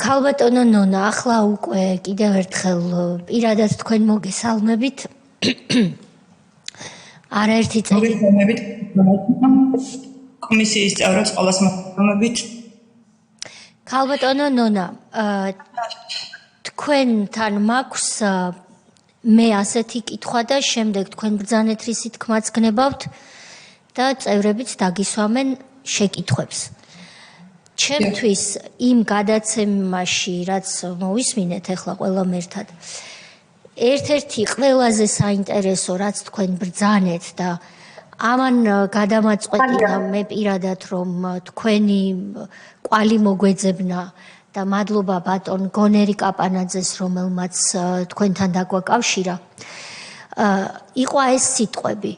ქალბატონო ნონა, ახლა უკვე კიდევ ერთხელ პირადად თქვენ მოგესალმებით. არაერთი წელი კომისიის წევრებს ყოველს მოგესალმებით. ქალბატონო ნონა, თქვენთან მაქვს მე ასეთი კითხვა და შემდეგ თქვენ ბრძანეთ რისი თქმაც გნებავთ და წევრებიც დაგისვამენ შეკითხვებს. ჩემთვის იმ გადაცემაში, რაც მოვისმინეთ ახლა ყველამ ერთად, ერთ-ერთი ყველაზე საინტერესო, რაც თქვენ ბრძანეთ და ამან გადამაწყვეტინა მე პირადად, რომ თქვენი კვალი მოგვეძებნა და მადლობა ბატონ გონერი კაპანაძეს, რომელმაც თქვენთან დაგვაკავშირა. იყო ეს სიტყვები: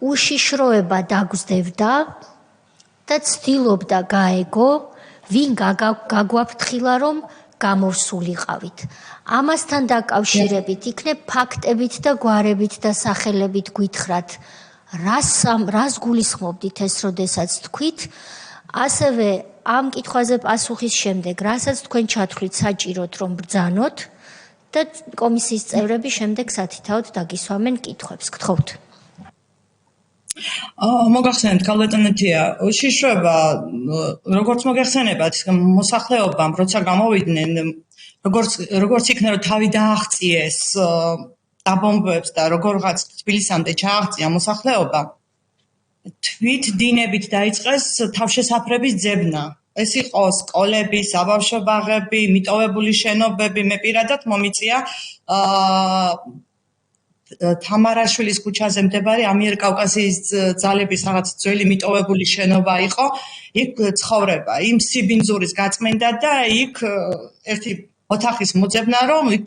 უშიშროება დაგზდებდა და ცდილობდა გაეგო, ვინ გაგვაფრთხილა, რომ გამოვსულიყავით. ამასთან დაკავშირებით იქნებ ფაქტებით და გვარებით და სახელებით გვითხრათ, რას გულისხმობდით ეს, როდესაც თქვით, ასევე ამ კითხვაზე პასუხის შემდეგ, რასაც თქვენ ჩათვლით საჭიროთ, რომ ბრძანოთ და კომისიის წევრები შემდეგ სათითაოდ დაგისვამენ კითხვებს. გთხოვთ. მოგახსენებთ, ქალბატონეთია, უშიშროება, როგორც მოგახსენებათ, მოსახლეობამ, როცა გამოვიდნენ, როგორც იქნა, რომ თავი დააღწიეს დაბომბვებს და როგორღაც თბილისამდე ჩააღწია მოსახლეობა, თვით დინებით დაიწყეს თავშესაფრების ძებნა. ეს იყო სკოლები, საბავშვო ბაღები, მიტოვებული შენობები. მე პირადად მომიწია თამარაშვილის ქუჩაზე მდებარე ამიერკავკასიის ძალების რაღაც ძველი მიტოვებული შენობა იყო. იქ ცხოვრება, იმ სიბინძურის გაწმენდა და იქ ერთი ოთახის მოძებნა, რომ იქ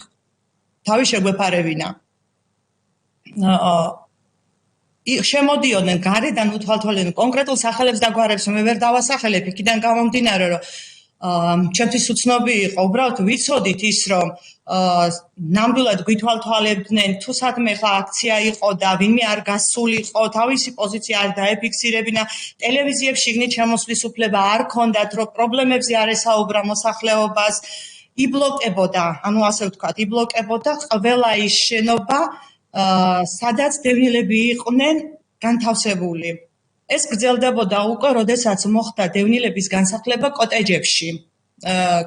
თავი შეგვეფარებინა. შემოდიოდნენ გარედან, უთვალთვალდნენ კონკრეტულ სახელებს და გვარებს, მე ვერ დავასახელებ, იქიდან გამომდინარე, რომ ჩემთვის უცნობი იყო, უბრალოდ ვიცოდით ის, რომ ნამდვილად გვითვალთვალებდნენ, თუ სადმე ხა აქცია იყო და ვინმე არ გასულიყო, თავისი პოზიცია არ დაეფიქსირებინა, ტელევიზიებში შიგნით შემოსვლის უფლება არ ჰქონდათ, რომ პრობლემებზე არ ესაუბრა მოსახლეობას, იბლოკებოდა, ანუ ასე ვთქვათ, იბლოკებოდა ყველა ის შენობა, სადაც დევნილები იყვნენ განთავსებული. ეს გრძელდებოდა უკვე, როდესაც მოხდა დევნილების განსახლება კოტეჯებში,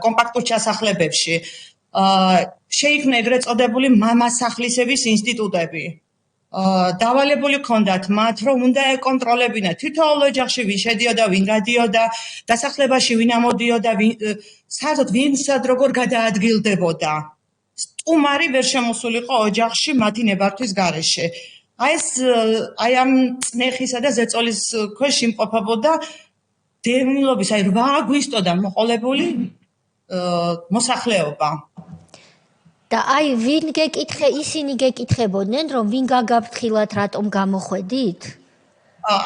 კომპაქტურ ჩასახლებებში. შეიქმნა ეგრეთ წოდებული მამასახლისების ინსტიტუტები. დავალებული ჰქონდათ მათ, რომ უნდა ეკონტროლებინა თითოეულ ოჯახში ვინ შედიოდა, ვინ გადიოდა, დასახლებაში ვინ ამოდიოდა, საერთოდ ვინსად როგორ გადაადგილდებოდა. სტუმარი ვერ შემოსულიყო ოჯახში მათი ნებართვის გარეშე. აი ამ წნეხისა და ზეწოლის ქვეშ იმყოფებოდა დევნილობის, 8 აგვისტოდან მოყოლებული მოსახლეობა. და ვინ ისინი გეკითხებოდნენ, რომ ვინ გაგაფრთხილათ, რატომ გამოხვედით?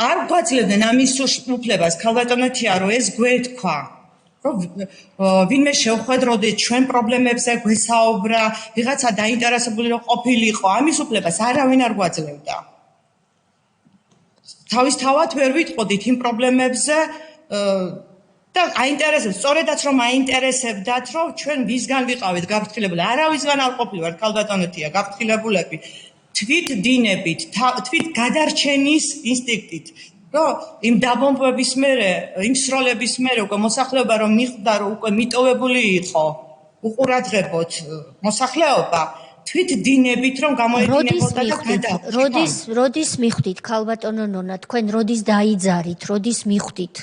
არ გვაძლევდნენ ამის უფლებას, ქალბატონეთია, რომ ეს გვეთქვა. ვინმე შევხვედროდით, ჩვენ პრობლემებზე გვესაუბრა, ვიღაცა დაინტერესებული რომ ყოფილიყო, ამის უფლებას არავინ არ გვაძლევდა. თავისთავად ვერ ვიტყოდით იმ პრობლემებზე და აინტერესებს, სწორედაც რომ აინტერესებდათ, რომ ჩვენ ვისგან ვიყავით გაფრთხილებული, არავისგან არ ყოფილვართ, ქალბატონეთია, გაფრთხილებულები, თვით დინებით, თვით გადარჩენის ინსტინქტით. იმ დაბომბვების მერე, იმ სროლების მერე უკვე მოსახლეობა რომ მიხვდა, რომ უკვე მიტოვებული იყო უყურადღებოთ მოსახლეობა, თვით დინებით რომ გამოედინებოდა და გადააჭრა. როდის მიხვდით, ქალბატონო ნონა, თქვენ როდის დაიძარით, როდის მიხვდით?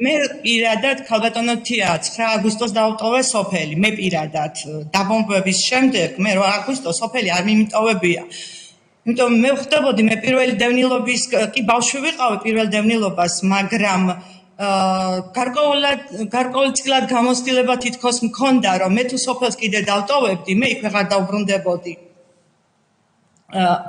მე პირადად, ქალბატონეთია, 9 აგვისტოს დავტოვე სოფელი, მე პირადად, დაბომბვების შემდეგ, მე 8 აგვისტოს სოფელი არ მიმიტოვებია. იმიტომ მე ვხვდებოდი, მე პირველი დევნილობის, კი ბავშვი ვიყავი პირველ დევნილობას, მაგრამ გარკვეულწილად გამოცდილება თითქოს მქონდა, რომ მე თუ სოფელს კიდე დავტოვებდი, მე იქ ვეღარ დავბრუნდებოდი.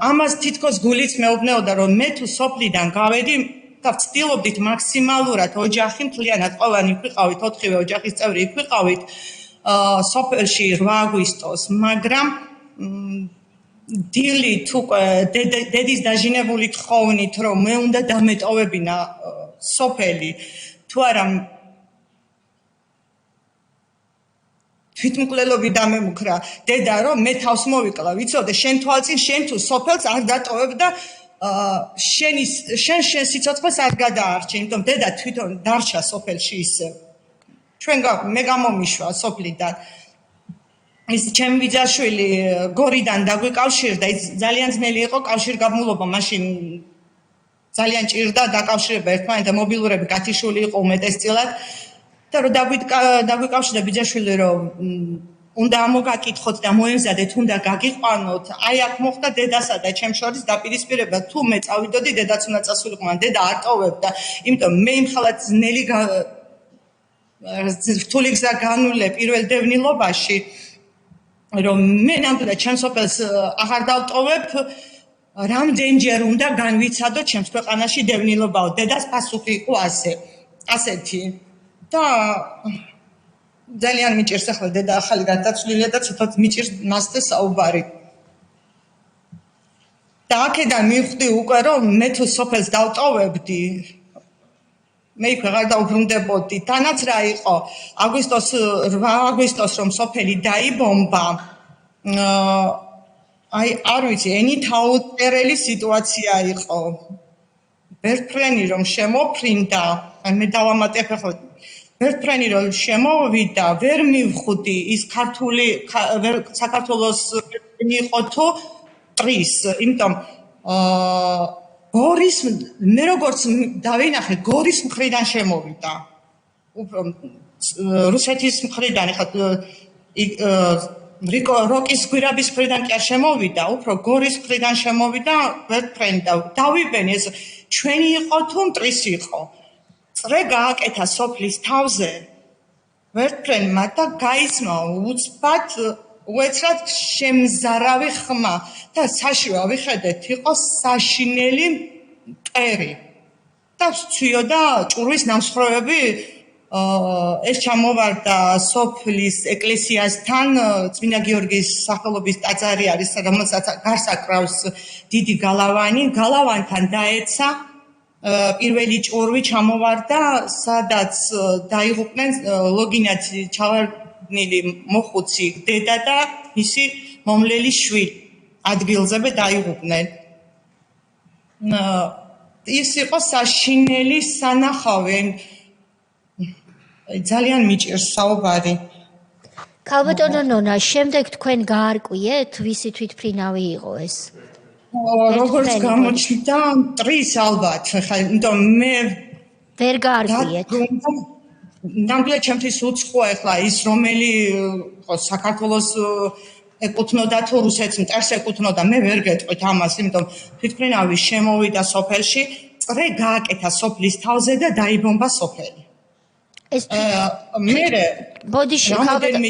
ამას თითქოს გულიც მეუბნეოდა, რომ მე თუ სოფლიდან გავედი და ვცდილობდით მაქსიმალურად ოჯახი მთლიანად ყველანი ვიყავით, 4-ვე ოჯახის წევრი იქ ვიყავით სოფელში 8 აგვისტოს, მაგრამ დილით უკვე დედის დაჟინებული თხოვნით, რომ მე უნდა დამეტოვებინა სოფელი, თუ არა თვითმკვლელობით დამემუქრა დედა რომ მე თავს მოვიკლა ვიცოდე შენ თვალწინ შენ თუ სოფელს არ დატოვებ და შენ სიცოცხლეს არ გადაარჩენ იმიტომ დედა თვითონ დარჩა სოფელში ისე მე გამომიშვა სოფლიდან ის ჩემი ბიძაშვილი გორიდან დაგვიკავშირდა ის ძალიან ძნელი იყო კავშირგაბმულობა მაშინ ძალიან ჭირდა დაკავშირება ერთმანეთთან მობილურები გათიშული იყო უმეტესწილად და რომ დაგვიკავშირდა ბიძაშვილი რომ უნდა ამოგაკითხოთ და მოემზადეთ უნდა გაგიყვანოთ აი აქ მოხდა დედასა და ჩემ შორის დაპირისპირება თუ მე წავიდოდი დედაც უნდა წასულიყო მაგრამ დედა არ ტოვებდა იმიტომ მე იმ ხალხად ძნელი რთული გზა განვლე პირველ დევნილობაში რომ მე ნამდვილად ჩემ სოფელს აღარ დავტოვებ რამდენჯერ უნდა განვიცადო ჩემს ქვეყანაში დევნილობაო დედას პასუხი იყო ასეთი და ძალიან მიჭირს ახლა დედა ახალი გადაცვლილია და ცოტა მიჭირს მასზე საუბარი და აქედან მივხვდი უკვე რომ მე თუ სოფელს დავტოვებდი მე იქ აღარ დავბრუნდებოდი თანაც რა იყო 8 აგვისტოს რომ სოფელი დაიბომბა აი არ ვიცი ენით აუწერელი სიტუაცია იყო ვერტფრენი რომ შემოფრინდა აი მე დავამატებ ახლა ვერტფრენი რომ შემოვიდა ვერ მივხვდი ის ქართული საქართველოს იყო თუ ტრის იმიტომ გორის მე როგორც დავინახე გორის მხრიდან შემოვიდა უფრო რუსეთის მხრიდან ახლა როკის გვირაბის მხრიდან კი არ შემოვიდა უფრო გორის მხრიდან შემოვიდა ვერტფრენი და დავიბენ ეს ჩვენი იყო თუ მტრის იყო წრე გააკეთა სოფლის თავზე ვერტფრენმა და გაიცნო უცბად უეცრად შემზარავი ხმა და საშუა ვიხედეთ იყო საშინელი მტერი და სცვიოდა ჭურვის ნამსხვრევები ეს ჩამოვარდა სოფლის ეკლესიასთან წმინდა გიორგის სახელობის ტაძარი არის რომელსაც გარს აკრავს დიდი გალავანთან დაეცა პირველი ჭურვი ჩამოვარდა სადაც დაიღუპნენ ლოგინაც ჩავარდნილი მოხუცი დედა და მისი მომლელი შვილი ადგილზე დაიღუპნენ ის იყო საშინელი სანახავი ძალიან მიჭირს საუბარი ქალბატონო ნონა შემდეგ თქვენ გაარკვიეთ ვისი თვითმფრინავი იყო ეს როგორც გამოჩნდა ტრის ალბათ ხა იმიტომ მე ვერ გაარკვიეთ ნამდვილად ჩემთვის უცხოა ახლა ის რომელი საქართველოს ეკუთვნოდა თუ რუსეთს მტერს ეკუთვნოდა მე ვერ გეტყვით ამას იმიტომ თვითმფრინავი შემოვიდა სოფელში წრე გააკეთა სოფლის თავზე და დაიბომბა სოფელი ეს მერე ბოდიში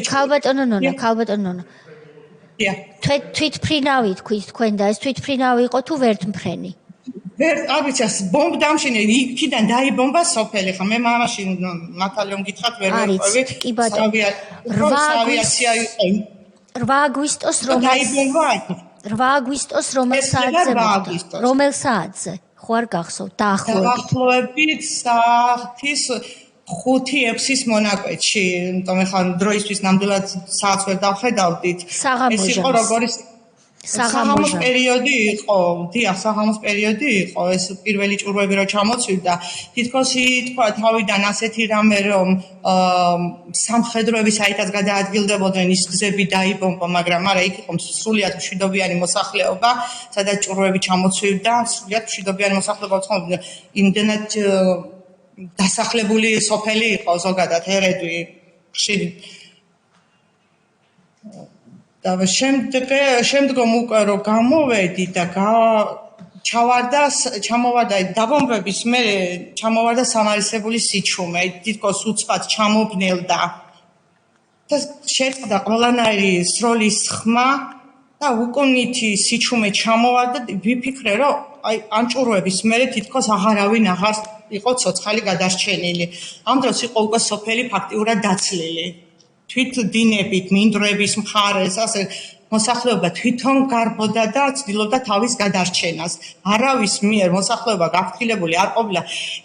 ქალბატონო ნონა თვითმფრინავი თქვით თქვენ და ეს თვითმფრინავი იყო თუ ვერტმფრენი ვერ არ ვიცი ბომბ დამშინე იქიდან დაიბომბა სოფელი ხა მე მამაში მართალი მგითხათ ვერ ვეყვევი კი ბატონო 8 აგვისტოს რომელ საათზე ხო არ გახსოვთ დაახლოებით საათის 5-6-ის მონაკვეთში, იმიტომ ეხლა დროისთვის ნამდვილად საათს ვერ დავხედავდით. ეს იყო როგორი საღამოს პერიოდი იყო, დიახ, საღამოს პერიოდი იყო, ეს პირველი ჭურვები რო ჩამოცვიდა. თითქოს ითქვა თავიდან ასეთი რამე, რომ სამხედროები საითაც გადაადგილდებოდნენ, ის გზები დაიბომბა, მაგრამ არა, იქ იყო სრულიად მშვიდობიანი მოსახლეობა, სადაც ჭურვები ჩამოცვიდა, სრულიად მშვიდობიანი მოსახლეობა ცხოვრობდა. იმდენად დასახლებული სოფელი იყო ზოგადად ერედვი ხშირი და შემდგომ უკვე რომ გამოვედი და ჩამოვარდა დაბომბების მერე ჩამოვარდა სამარისებული სიჩუმე თითქოს უცბად ჩამობნელდა და შეწყდა ყველანაირი სროლის ხმა და უკუნითი სიჩუმე ჩამოვარდა ვიფიქრე რომ აი ამ ჭურვების მერე თითქოს აღარავინ აღარ იყო ცოცხალი გადარჩენილი. ამ დროს იყო უკვე სოფელი ფაქტიურად დაცლილი. თვით დინებით, მინდვრების მხარეს, ასე მოსახლეობა თვითონ გარბოდა და ცდილობდა თავის გადარჩენას. არავის მიერ მოსახლეობა გაფრთხილებული არ ყოფილა.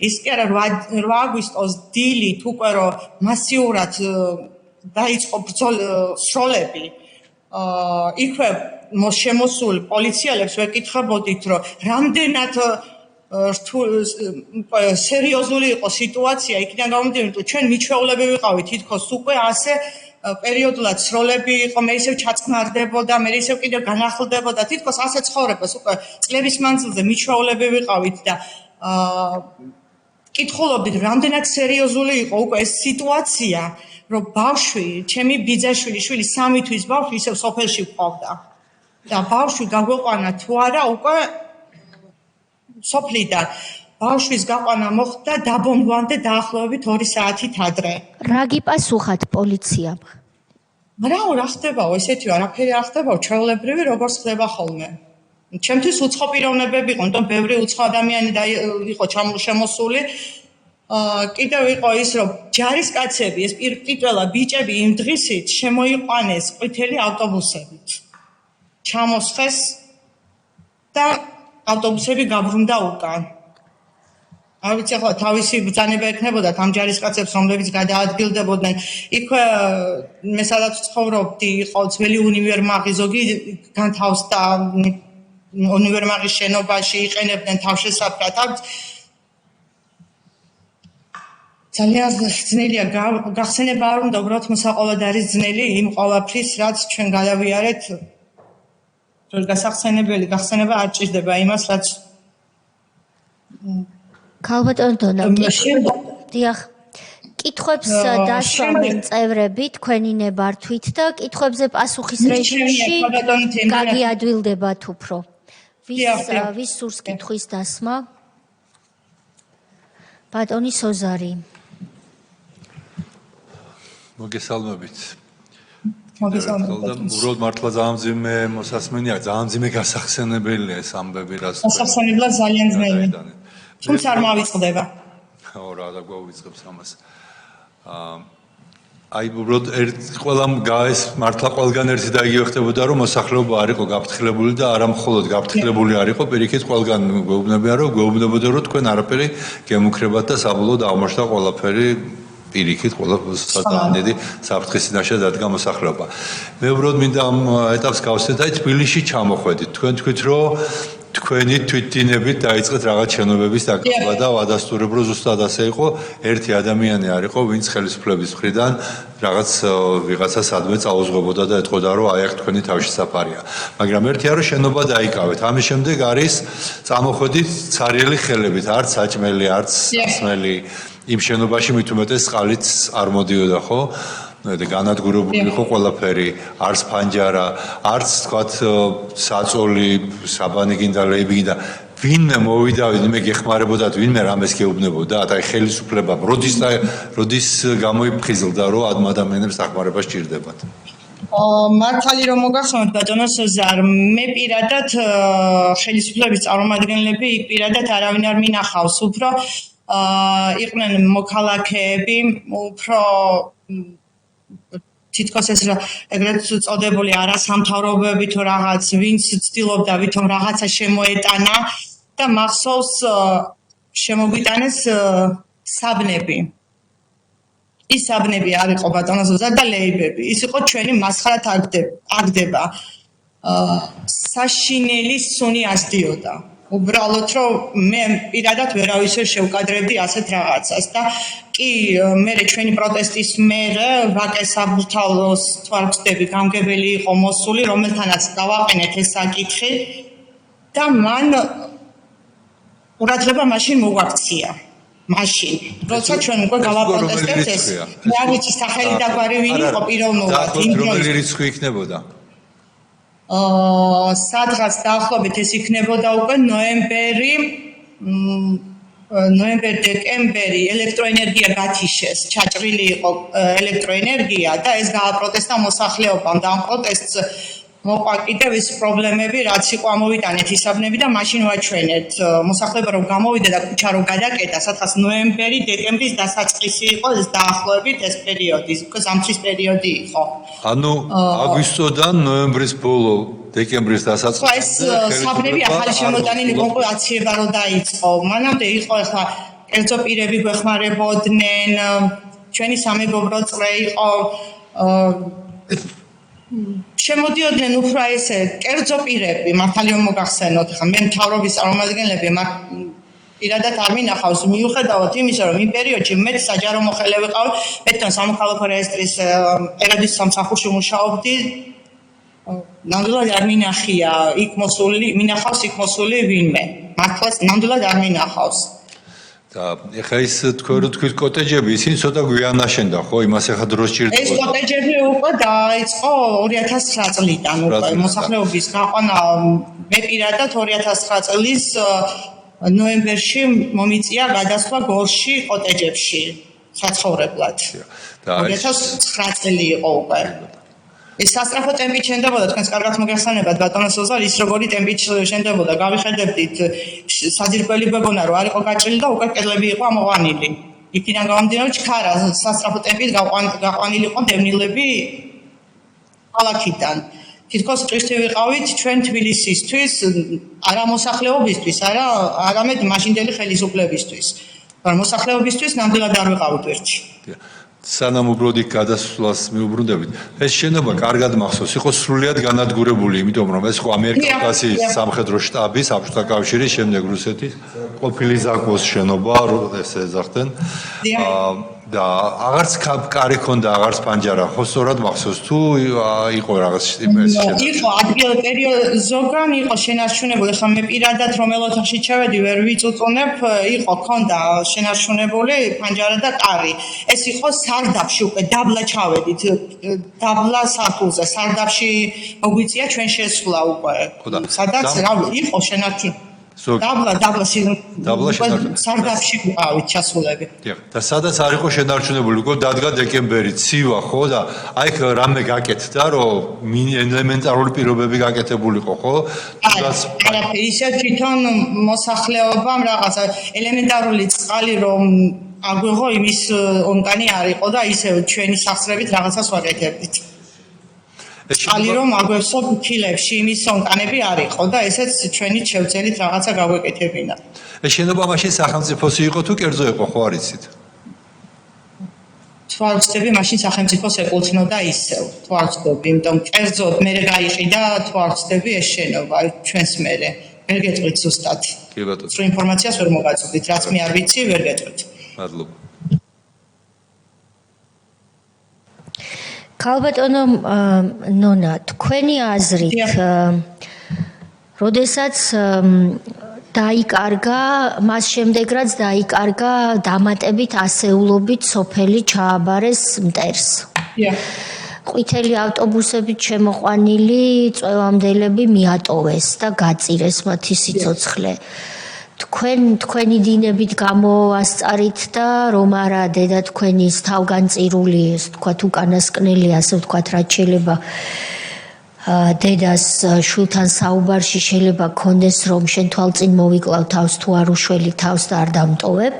ის კი არა 8 აგვისტოს დილით უკვე რომ მასიურად დაიწყო სროლები იქვე შემოსულ პოლიციელებს ვეკითხებოდით რომ რამდენად სერიოზული იყო სიტუაცია იქიდან გამომდინარე რომ ჩვენ მიჩვეულები ვიყავით თითქოს უკვე ასე პერიოდულად სროლები იყო მე ისევ ჩაწყნარდებოდა მე ისევ კიდევ განახლდებოდა თითქოს ასე ცხოვრებას უკვე წლების მანძილზე მიჩვეულები ვიყავით და კითხულობდით რამდენად სერიოზული იყო უკვე ეს სიტუაცია რომ ბავშვი ჩემი ბიძაშვილი შვილი 3 თვის ბავშვი ისევ სოფელში ვყავდა და ბავშვი გაგვეყვანა თუ არა უკვე სოფლიდან ბავშვის გაყვანა მოხდა დაბომბვამდე დაახლოებით 2 საათით ადრე. რა გიპასუხათ პოლიციამ? რა ხდებაო, ესეთი არაფერი არ ხდებაო, ჩვეულებრივი როგორც ხდება ხოლმე. ჩემთვის უცხო პიროვნებები იყო, თუმცა ბევრი უცხო ადამიანი იყო შემოსული. კიდევ იყო ის, რომ ჯარისკაცები, ეს პირველა ბიჭები იმ დღისით შემოიყვანეს ყვითელი ავტობუსებით. ჩამოსხეს და ავტობუსები გაბრუნდა უკან. არ ვიცი ახლა თავისი ბრძანება ექნებოდა ამ ჯარისკაცებს რომლებიც გადაადგილდებოდნენ იქვე მე სადაც ცხოვრობდი იყო ძველი უნივერმაღი ზოგი განთავსდა უნივერმაღის შენობაში იყენებდნენ თავშესაფრად ძალიან ძნელია გახსენება არ უნდა უბრალოდ მოსაყოლად არის ძნელი იმ ყოველფრის რაც ჩვენ გადავიარეთ გასახსენებელი გახსენება არ ჭირდება იმას რაც ქალბატონო დიახ კითხვებს დასვამენ წევრები თქვენი ნებართვით და კითხვებზე პასუხის რეჟიმში გაგიადვილდებათ უფრო ვის სურს კითხვის დასმა ბატონი სოზარი მოგესალმებით უბრალოდ მართლა ძალიან ძიმე მოსასმენია ძალიან ძიმე გასახსენებელია ეს ამბები რაც გასახსენებლად ძალიან ძნელი თუმცა არ მოვიწყდება. რა და გვაუწყებს ამას. აი უბრალოდ ყველამ გაეს მართლა ყველგან ერთი და იგივე ხდებოდა რომ მოსახლეობა არ იყო გაფრთხილებული და არა მხოლოდ გაფრთხილებული არ იყო, პირიქით ყველგან გვეუბნებოდა რომ თქვენ არაფერი გემუქრებათ და საბოლოოდ აღმოჩნდა ყველაფერი პირიქით ძალიან დიდი საფრთხის წინაშე დადგა მოსახლეობა. მე უბრალოდ მინდა ამ ეტაპს გავსვეთ აი თბილისში ჩამოხვედით. თქვენ თქვით რომ თქვენი თვითდინებით დაიწყეთ რაღაც შენობების დაკეთება და ვადასტურებ რომ ზუსტად ასე იყო ერთი ადამიანი არ იყო ვინც ხელისუფლების მხრიდან რაღაც ვიღაცა სადმე წაუძღვებოდა და ეთქოდა რომ აი აქ თქვენი თავშესაფარია მაგრამ ერთია რომ შენობა დაიკავეთ ამის შემდეგ არის წამოხვედით ცარიელი ხელებით არც საჭმელი არც სასმელი იმ შენობაში მით უმეტეს წყალიც არ მოდიოდა ხო და განადგურებული იყო ყველაფერი, არც ფანჯარა, არც თქვათ საწოლი, საბანი გინდა, ლეიბი გინდა. ვინმე მოვიდა, ვინმე გეხმარებოდათ, ვინმე რამეს გეუბნებოდათ, აი ხელისუფლებამ, როდის გამოიფხიზლდა, რომ ამ ადამიანებს დახმარება სჭირდებათ. მართალი რომ მოგახსოვთ ბატონო სოზარ, მე პირადად ხელისუფლების წარმომადგენლები იქ პირადად არავინ არ მინახავს, უფრო იყვნენ მოქალაქეები, უფრო თითქოს ეს ეგრეთ წოდებული არასამთავრობოები თუ რაღაც ვინც ცდილობდა ვითომ რაღაცა შემოეტანა და მახსოვს შემოგვიტანეს საბნები ის საბნები არ იყო ბატონო ზოზა და ლეიბები ის იყო ჩვენი მასხარად აგდება საშინელი სუნი ასდიოდა უბრალოდ რომ მე პირადად ვერავის ვერ შევკადრებდი ასეთ რაღაცას და კი მე ჩვენი პროტესტის მერე ვაკეს საბურთალოს თვალწდები გამგებელი იყო მოსული რომელთანაც დავაყენეთ ეს საკითხი და მან ყურადღება მაშინ მოგვაქცია მაშინ როცა ჩვენ უკვე გავაპროტესტებთ ეს მე არ ვიცი სახელი და გვარი ვინ იყო პიროვნულად იმ რომელი რიცხვი იქნებოდა სადღაც დაახლოებით ეს იქნებოდა უკვე ნოემბერ-დეკემბერი ელექტროენერგია გათიშეს, ჩაჭრილი იყო ელექტროენერგია და ეს გააპროტესტა მოსახლეობამ და ამ პროტესტს მოყვა კიდევ ის პრობლემები, რაც იყო ამოვიტანეთ ისაბნები და მაშინ ვაჩვენეთ მოსახლეობა რომ გამოვიდა და ქუჩა რომ გადაკეტა, სადღაც ნოემბერი, დეკემბრის დასაწყისი იყო ეს დაახლოებით ეს პერიოდი, უკვე ზამთრის პერიოდი იყო. ანუ აგვისტოდან ნოემბრის ბოლო დეკემბრის დასაწყისი. ეს საბნები ახალი შემოტანილი კონკურენცია რო დაიწყო. მანამდე იყო ახლა კერძო პირები გვეხმარებოდნენ, ჩვენი სამეგობრო წრე იყო შემოდიოდნენ უფრო ესე კერძო პირები, მართალია მოგახსენოთ, ხა მე მთავრობის წარმომადგენლები მაგ პირადად არ მინახავს მიუხედავად იმისა, რომ იმ პერიოდში მე საჯარო მოხელე ვიყავ, ბეთონ სამოქალაქო რეესტრის პერიოდის სამსახურში მუშაობდი. ნამდვილად არ მინახია იქ მოსული, მინახავს იქ მოსული ვინმე. მართლაც ნამდვილად არ მინახავს. და ეხლა ის თქვენ რო თქვით კოტეჯები, ისინი ცოტა გვიან აშენდა, ხო? იმას ეხლა დრო სჭირდება. ეს კოტეჯები უკვე დაიწყო 2009 წლიდან უკვე მოსახლეობის გაყვანა მე პირადად 2009 წლის ნოემბერში მომიწია გადასვლა გოლში კოტეჯებში საცხოვრებლად. 2009 წელი იყო უკვე. ეს სასწრაფო ტემპით შენდებოდა, თქვენს კარგად მოგეხსენებათ ბატონო სოზარ, ის როგორი ტემპით შენდებოდა, გავიხედებდით საძირკველი ბებონა რო არ იყო გაჭრილი და უკვე კედლები იყო ამოყვანილი. იქიდან გამომდინარე, ჩქარა სასწრაფო ტემპით გაყვანილი იყო დევნილები ქალაქიდან. თითქოს წვირთი ვიყავით ჩვენ თბილისისთვის, არა მოსახლეობისთვის, არამედ მაშინდელი ხელისუფლებისთვის. მაგრამ მოსახლეობისთვის ნამდვილად არ ვიყავით ერთში. სანამ უბრალოდ იქ გადასვლას მიუბრუნდებით, ეს შენობა კარგად მახსოვს, იყო სრულიად განადგურებული, იმიტომ რომ ეს ხო ამერიკასის სამხედრო შტაბის, საბჭოთა კავშირის, შემდეგ რუსეთის ყოფილი ზაკოს შენობა, ეს ეძახდნენ. და აღარც კარი ქონდა, აღარც პანჯარა, ხო სწორად მახსოვს თუ იყო რაღაც ეს შენობა? იყო ადგილ პერიოდ ზოგან იყო შენარჩუნებული, ხა მე პირადად რომელ ოთახში ჩავედი, ვერ ვიწუწუნებ, იყო ქონდა შენარჩუნებული პანჯარა და კარი. ეს იყო სარდაფში უკვე დაბლა ჩავედით, დაბლა საფულზე, სარდაფში მოგვიწია ჩვენ შესვლა უკვე. სადაც რა იყო შენარჩუნებული დაბლა სარდაფში ვიყავით ჩასულები. და სადაც არ იყო შენარჩუნებული, უკვე დადგა დეკემბერი, ცივა ხო და აი რამე გაკეთდა, რომ ელემენტარული პირობები გაკეთებულიყო, ხო? არაფერი, ისე თვითონ მოსახლეობამ რაღაცა ელემენტარული წყალი რომ აგვიღო იმის ონკანი არ იყო და ისე ჩვენი სახსრებით რაღაცას ვაკეთებდით. წყალი რომ აგვევსო ფილებში იმის ონკანები არ იყო და ესეც ჩვენი შევძელით რაღაცა გაგვეკეთებინა. ეს შენობა მაშინ სახელმწიფოსი იყო თუ კერძო იყო, ხო არ იცით? თუ არ ვცდები, მაშინ სახელმწიფოს ეკუთვნოდა ისევ. თუ არ ვცდები, იმიტომ კერძოდ მერე გაიყიდა, თუ არ ვცდები ეს შენობა ჩვენს მერე. ვერ გეტყვით ზუსტად. კი ბატონო. სულ ინფორმაციას ვერ მოგაწვდით, რაც მე არ ვიცი, ვერ გეტყვით. მადლობა. ქალბატონო ნონა, თქვენი აზრით, როდესაც დაიკარგა, მას შემდეგ რაც დაიკარგა დამატებით ასეულობით სოფელი ჩააბარეს მტერს. ყვითელი ავტობუსებით შემოყვანილი წვევამდელები მიატოვეს და გაწირეს მათი სიცოცხლე. თქვენი დინებით გამოასწარით და რომ არა დედა თქვენის თავგანწირული, ასე ვთქვათ, უკანასკნელი, ასე ვთქვათ, რაც შეიძლება დედას შვილთან საუბარში შეიძლება გქონდეს, რომ შენ თვალწინ მოვიკლავ თავს თუ არ უშველი თავს და არ დამტოვებ.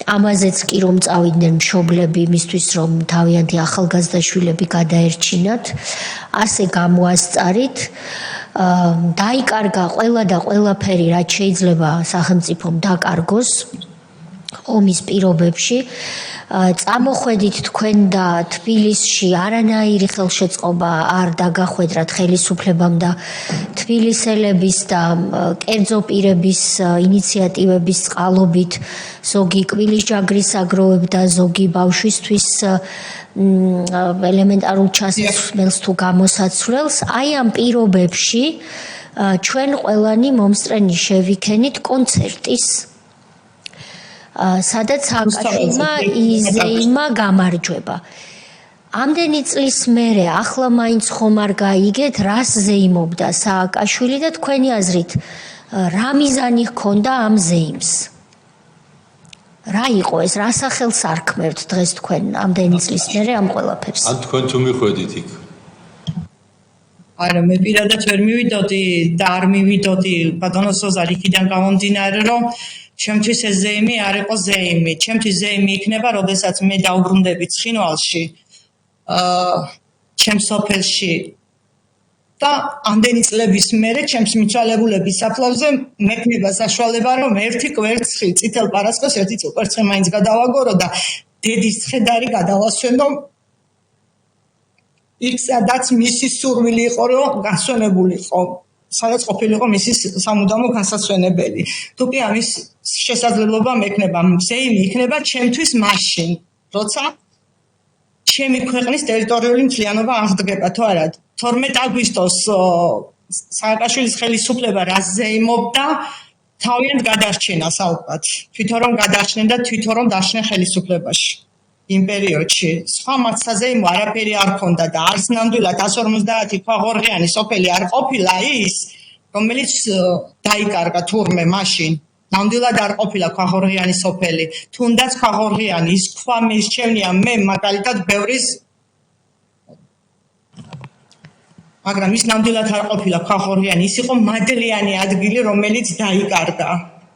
ამაზეც კი რომ წავიდნენ მშობლები იმისთვის, რომ თავიანთი ახალგაზრდა შვილები გადაერჩინათ, ასე გამოასწარით. დაიკარგა ყველა და ყველაფერი, რაც შეიძლება სახელმწიფომ დაკარგოს ომის პირობებში. წამოხვედით თქვენ და თბილისში არანაირი ხელშეწყობა არ დაგახვედრათ ხელისუფლებამ და თბილისელების და კერძო პირების ინიციატივების წყალობით ზოგი კვილის ჯაგრის აგროვებდა, ზოგი ბავშვისთვის ელემენტარულ ჩასასვლელს თუ გამოსაცვლელს. აი ამ პირობებში ჩვენ ყველანი მომსწრენი შევიქენით კონცერტის, სადაც სააკაშვილმა იზეიმა გამარჯვება. ამდენი წლის მერე ახლა მაინც ხომ არ გაიგეთ, რას ზეიმობდა სააკაშვილი და თქვენი აზრით რა მიზანი ჰქონდა ამ ზეიმს? რა იყო ეს, რა სახელს არქმევთ დღეს თქვენ ამდენი წლის მერე ამ ყველაფერს? ან თქვენ თუ მიხვედით იქ? არა, მე პირადად ვერ მივიდოდი და არ მივიდოდი ბატონო სოზარ იქიდან გამომდინარე, რომ ჩემთვის ეს ზეიმი არ იყო ზეიმი. ჩემთვის ზეიმი იქნება, როდესაც მე დავბრუნდები ცხინვალში, ჩემს სოფელში და ამდენი წლების მერე ჩემს მიცვალებულების საფლავზე მექნება საშუალება, რომ ერთი კვერცხი წითელ პარასკევს ერთი კვერცხი მაინც გადავაგორო და დედის ცხედარი გადავასვენო იქ სადაც მისი სურვილი იყო, რომ გასვენებულიყო, სადაც ყოფილიყო მისი სამუდამო განსასვენებელი. თუ კი ამის შესაძლებლობა მექნება, ზეიმი იქნება ჩემთვის მაშინ, როცა ჩემი ქვეყნის ტერიტორიული მთლიანობა აღდგება, თუ არა 12 აგვისტოს სააკაშვილის ხელისუფლება რა ზეიმობდა თავიანთ გადარჩენა საუბრად. თვითონ რომ გადარჩნენ და თვითონ რომ დაშნენ ხელისუფლებაში. იმ პერიოდში სხვა მასაზეიმო არაფერი არ ქონდა და არც ნამდვილად 150 ქვაღორღიანი სოფელი არ ყოფილა ის, რომელიც დაიკარგა თურმე მაშინ. ნამდვილად არ ყოფილა ქვაღორღიანი სოფელი. თუნდაც ქვაღორღიანი ის ქვა მისჩევნია მე მაგალითად ბევრის მაგრამ ის ნამდვილად არ ყოფილა ქვაღორღიანი, ის იყო მადლიანი ადგილი, რომელიც დაიკარგა.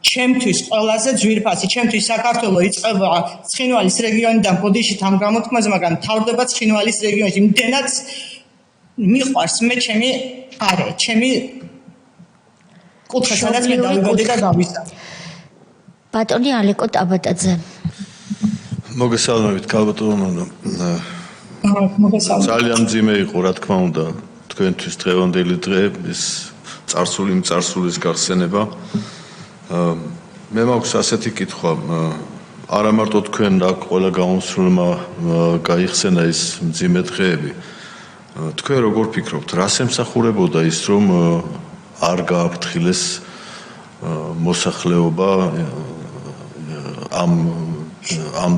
ჩემთვის ყველაზე ძვირფასი, ჩემთვის საქართველო იწყება ცხინვალის რეგიონიდან ბოდიშით ამ გამოთქმაზე, მაგრამ თავდება ცხინვალის რეგიონში. იმდენად მიყვარს მე ჩემი არე, ჩემი კუთხე, სადაც მე დავიბოდე და გავიზარდე. ბატონი ალეკო ტაბატაძე. მოგესალმებით, ქალბატონო. მოგესალმებით. ძალიან მძიმე იყო, რა თქმა უნდა, თქვენთვის დღევანდელი დღე, ეს წარსულის გახსენება. მე მაქვს ასეთი კითხვა, არა მარტო თქვენ აქ ყველა გამოსულმა გაიხსენა ეს მძიმე დღეები. თქვენ როგორ ფიქრობთ, რას ემსახურებოდა ის, რომ არ გააფრთხილეს მოსახლეობა ამ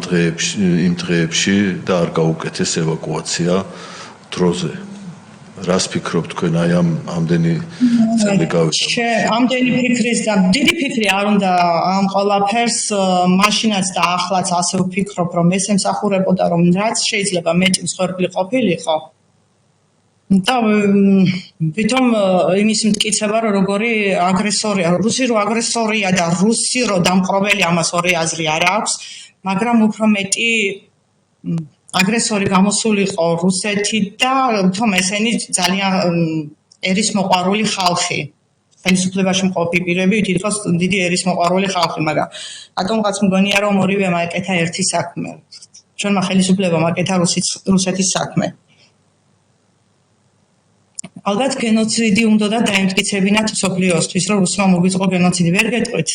დღეებში და არ გაუკეთეს ევაკუაცია დროზე? რას ფიქრობთ თქვენ აი ამდენი წელი გავიდა? ამდენი ფიქრის და დიდი ფიქრი არ უნდა ამ ყველაფერს მაშინაც და ახლაც ასე ვფიქრობ, რომ ეს ემსახურებოდა, რომ რაც შეიძლება მეტი მსხვერპლი ყოფილიყო. და ვითომ იმის მტკიცება, რომ როგორი აგრესორია, რუსი რო აგრესორია და რუსი რო დამპყრობელი, ამას ორი აზრი არ აქვს, მაგრამ უფრო მეტი აგრესორი გამოსულიყო რუსეთი და თომ ესენი ძალიან ერის მოყვარული ხალხი. ხელისუფლებაში მყოფი პირები თითქოს დიდი ერის მოყვარული ხალხი, მაგრამ ატომღაც მგონია რომ ორივე მაკეთა ერთი საქმე. ჩვენმა ხელისუფლებამ აკეთა რუსეთის საქმე. ალბათ გენოციდი უნდა და დაემტკიცებინათ მსოფლიოსთვის, რომ რუსმა მოგიწყო გენოციდი, ვერ გეტყვით.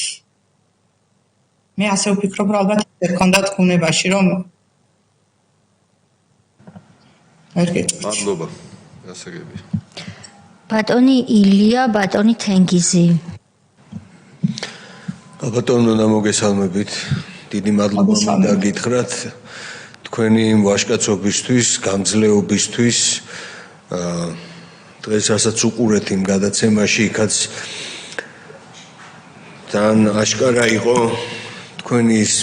მე ასე ვფიქრობ, რომ ალბათ ვერ ქონდათ ბუნებაში, რომ მადლობა. გასაგები. ბატონი ილია, ბატონი თენგიზი. ბატონო, მოგესალმებით. დიდი მადლობა მინდა გითხრათ თქვენი ვაჟკაცობისთვის, გამძლეობისთვის. დღეს რასაც უყურეთ იმ გადაცემაში, იქაც ძალიან აშკარა იყო თქვენი ის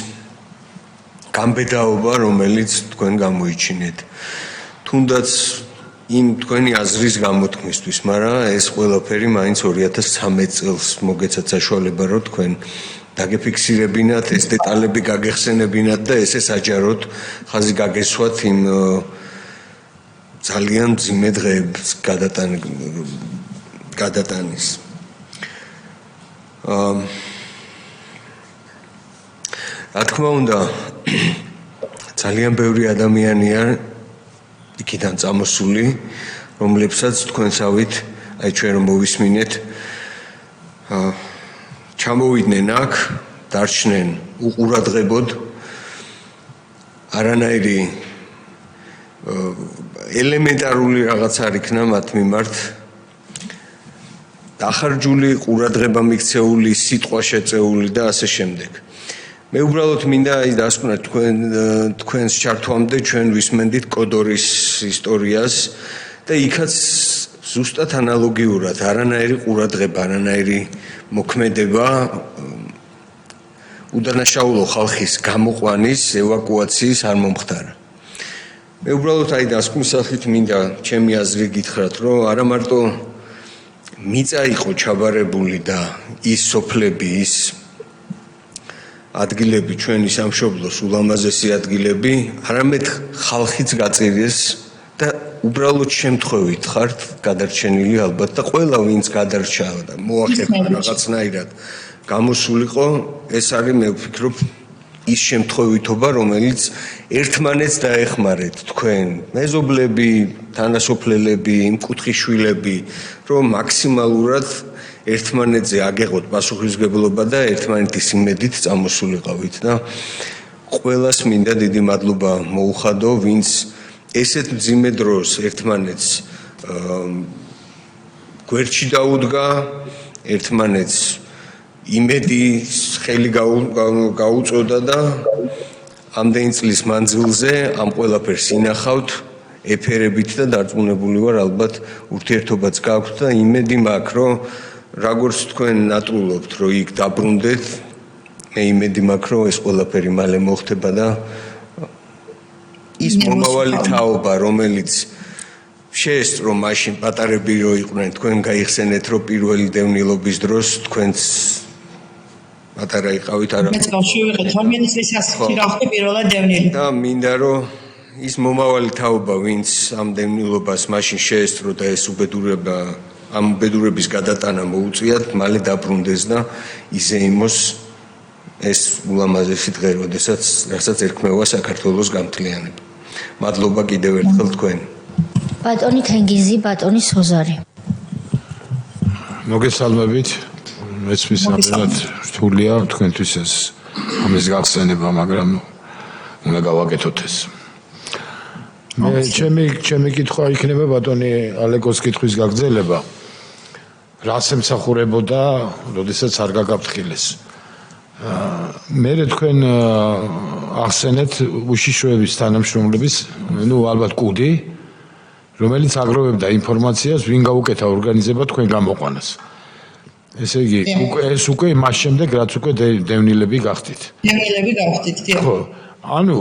გამბედაობა, რომელიც თქვენ გამოიჩინეთ. თუნდაც იმ თქვენი აზრის გამოთქმისთვის, მაგრამ ეს ყველაფერი მაინც 2013 წელს მოგეცათ საშუალება, რომ თქვენ დაგეფიქსირებინათ, ეს დეტალები გაგეხსენებინათ და ესე საჯაროდ ხაზი გაგესვათ იმ ძალიან მძიმე დღეების გადატანის. რა თქმა უნდა, ძალიან ბევრი ადამიანია იქიდან წამოსული, რომლებსაც თქვენსავით, აი ჩვენ რომ მოვისმინეთ, ჩამოვიდნენ აქ, დარჩნენ უყურადღებოდ, არანაირი ელემენტარული რაღაც არ იქნა მათ მიმართ, დახარჯული, ყურადღება მიქცეული, სიტყვა შეწეული და ასე შემდეგ. მე უბრალოდ მინდა აი დასკვნა თქვენს ჩართვამდე ჩვენ ვისმენდით კოდორის ისტორიას და იქაც ზუსტად ანალოგიურად არანაირი ყურადღება, არანაირი მოქმედება უდანაშაულო ხალხის გამოყვანის, ევაკუაციის არ მომხდარა. მე უბრალოდ აი დასკვნის სახით მინდა ჩემი აზრი გითხრათ, რომ არა მარტო მიწა იყო ჩაბარებული და ის სოფლები, ის ადგილები ჩვენი სამშობლოს ულამაზესი ადგილები, არამედ ხალხიც გაწირეს და უბრალოდ შემთხვევით ხართ გადარჩენილი ალბათ და ყველა ვინც გადარჩა და მოახერხა რაღაცნაირად გამოსულიყო, ეს არის მე ვფიქრობ ის შემთხვევითობა, რომელიც ერთმანეთს დაეხმარეთ თქვენ მეზობლები, თანასოფლელები, იმ კუთხის შვილები, რომ მაქსიმალურად ერთმანეთზე აგეღოთ პასუხისმგებლობა და ერთმანეთის იმედით წამოსულიყავით და ყველას მინდა დიდი მადლობა მოუხადო, ვინც ესეთ მძიმე დროს ერთმანეთს გვერდში დაუდგა, ერთმანეთს იმედის ხელი გაუწოდა და ამდენი წლის მანძილზე ამ ყველაფერს ინახავთ ეფერებით და დარწმუნებული ვარ, ალბათ ურთიერთობაც გაქვთ და იმედი მაქვს, რომ როგორც თქვენ ნატრულობთ, რომ იქ დაბრუნდეთ, მე იმედი მაქვს, რომ ეს ყველაფერი მალე მოხდება და ის მომავალი თაობა, რომელიც შეესწრო მაშინ პატარები რო იყვნენ, თქვენ გაიხსენეთ, რომ პირველი დევნილობის დროს თქვენც პატარა იყავით არა. მეც გავშევიღე 12 წლის ასეთი რა ხდი პირველად დევნილი. და მინდა რომ ის მომავალი თაობა, ვინც ამ დევნილობას მაშინ შეესწრო და ეს უბედურება, ამ უბედურების გადატანა მოუწიათ, მალე დაბრუნდეს და იზეიმოს ეს ულამაზესი დღე, რასაც ერქმევა საქართველოს გამთლიანება. მადლობა კიდევ ერთხელ თქვენ. ბატონი თენგიზი, ბატონი სოზარი. მოგესალმებით. მეც მისამენად რთულია თქვენთვის ეს ამის გახსენება, მაგრამ უნდა გავაკეთოთ ეს. მე ჩემი კითხვა იქნება ბატონი ალეკოს კითხვის გაგრძელება. რას ემსახურებოდა, როდესაც არ გაგაფრთხილეს. მე თქვენ ახსენეთ უშიშროების თანამშრომლების, ალბათ კუდი, რომელიც აგროვებდა ინფორმაციას, ვინ გაუკეთა ორგანიზება თქვენ გამოყვანას. ესე იგი, ეს უკვე მას შემდეგ, რაც უკვე დევნილები გახდით. დევნილები გახდით, დიახ. ხო, ანუ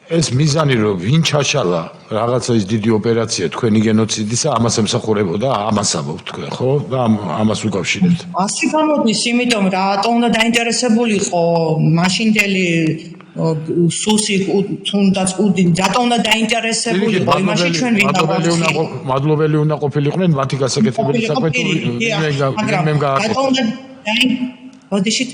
ეს მიზანი რომ ვინ ჩაშალა რაღაცა ის დიდი ოპერაცია თქვენი გენოციდისა, ამას ემსახურებოდა, ამას ამბობთ თქვენ, ხო? და ამას უკავშირებთ. ასე გამოდის, იმიტომ რატომ უნდა დაინტერესებულიყო მაშინდელი სუსი თუნდაც კუდი, რატომ უნდა დაინტერესებულიყო იმაში ჩვენ ვინ დავარცხი. მადლობელი უნდა ყოფილიყვნენ მათი გასაკეთებელი საქმე თუ მე რატომ უნდა ოდიშით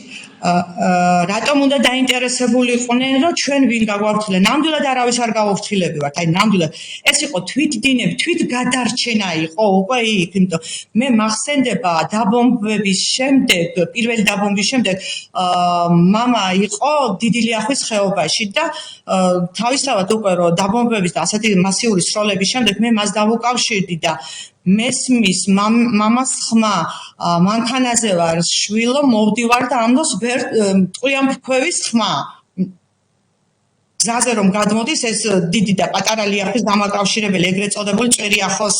რატომ უნდა დაინტერესებულიყვნენ, რომ ჩვენ ვინ გაგვაფრთხილე? ნამდვილად არავის არ გავაფრთხილები ვართ, აი ნამდვილად. ეს იყო თვითდინები, თვითგადარჩენა იყო უკვე იქ, იმიტომ მე მახსენდება დაბომბების შემდეგ, პირველი დაბომბის შემდეგ, მამა იყო დიდი ლიახვის ხეობაში და თავისთავად უკვე რომ დაბომბების და ასეთი მასიური სროლების შემდეგ მე მას დავუკავშირდი და მესმის მამას ხმა მანქანაზე ვარ შვილო მოვდივარ და ამდოს ტყვიამ ქვევის ხმა გზაზე რომ გადმოდის ეს დიდი და პატარა ლიახვის დამაკავშირებელი ეგრეთ წოდებული ჭერიახოს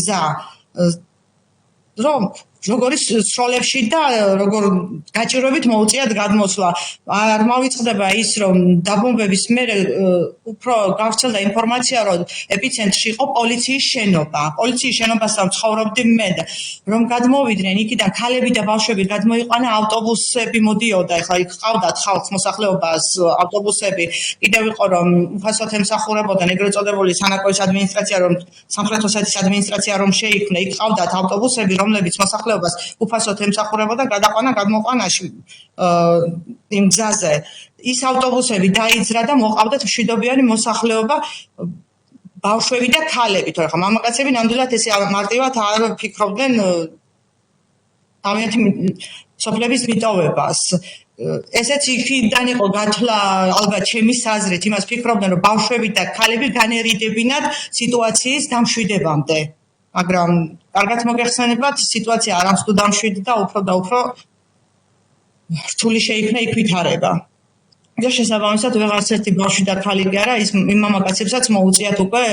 გზა რომ როგორი სროლებში და როგორ გაჭირვებით მოუწიათ გადმოსვლა არ მოვიწყდება ის რომ დაბომბების მერე უფრო გავრცელდა ინფორმაცია რომ ეპიცენტრში იყო პოლიციის შენობასთან ცხოვრობდი მე და რომ გადმოვიდნენ იქიდან ქალები და ბავშვები გადმოიყვანა ავტობუსები მოდიოდა ეხლა იქ ყავდათ ხალხს მოსახლეობას ავტობუსები კიდევ იყო რომ უფასოდ ემსახურებოდნენ ეგრეთ წოდებული სანაკოის ადმინისტრაცია რომ სამხრეთ ოსეთის ადმინისტრაცია რომ შეიქმნა იქ ყავდათ ავტობუსები რომლებიც მოსახლეობას უფასოდ ემსახურებოდა გადაყვანა გადმოყვანაში იმ გზაზე ის ავტობუსები დაიძრა და მოყავდათ მშვიდობიანი მოსახლეობა ბავშვები და ქალები თორე ხა მამაკაცები ნამდვილად ესე მარტივად არ ფიქრობდნენ თავიანთი სოფლების მიტოვებას ესეც იქიდან იყო გათვლა ალბათ ჩემი საზრით იმას ფიქრობდნენ რომ ბავშვები და ქალები განერიდებინათ სიტუაციის დამშვიდებამდე მაგრამ კარგად მოგეხსენებათ სიტუაცია არამც თუ დამშვიდდა უფრო და უფრო რთული შეიქმნა იქ ვითარება და შესაბამისად ვეღარც ერთი ბავშვი და ქალი კი არა ის იმ მამაკაცებსაც მოუწიათ უკვე